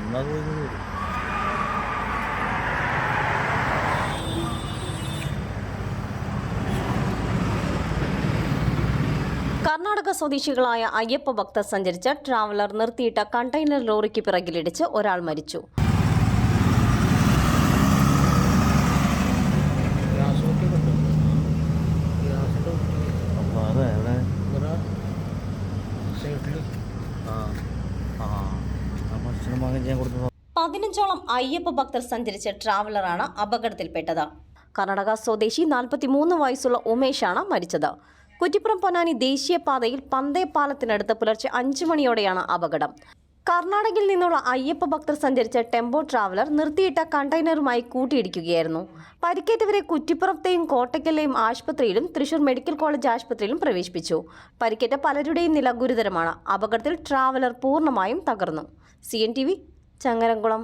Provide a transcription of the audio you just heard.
കർണാടക സ്വദേശികളായ അയ്യപ്പ ഭക്തർ സഞ്ചരിച്ച ട്രാവലർ നിർത്തിയിട്ട കണ്ടെയ്നർ ലോറിക്ക് പിറകിലിടിച്ച് ഒരാൾ മരിച്ചു. പതിനഞ്ചോളം അയ്യപ്പ ഭക്തർ സഞ്ചരിച്ച ട്രാവലറാണ് അപകടത്തിൽപ്പെട്ടത്. കർണാടക സ്വദേശി 43 വയസ്സുള്ള ഉമേഷാണ് മരിച്ചത്. കുറ്റിപ്പുറം പൊന്നാനി ദേശീയപാതയിൽ പന്തേപ്പാലത്തിനടുത്ത് പുലർച്ചെ 5 മണിയോടെയാണ് അപകടം. കർണാടകയിൽ നിന്നുള്ള അയ്യപ്പ ഭക്തർ സഞ്ചരിച്ച ടെമ്പോ ട്രാവലർ നിർത്തിയിട്ട കണ്ടെയ്നറുമായി കൂട്ടിയിടിക്കുകയായിരുന്നു. പരിക്കേറ്റവരെ കുറ്റിപ്പുറത്തെയും കോട്ടയ്ക്കലിലെയും ആശുപത്രിയിലും തൃശൂർ മെഡിക്കൽ കോളേജ് ആശുപത്രിയിലും പ്രവേശിപ്പിച്ചു. പരിക്കേറ്റ പലരുടെയും നില ഗുരുതരമാണ്. അപകടത്തിൽ ട്രാവലർ പൂർണ്ണമായും തകർന്നു. CNTV ചങ്ങരംകുളം.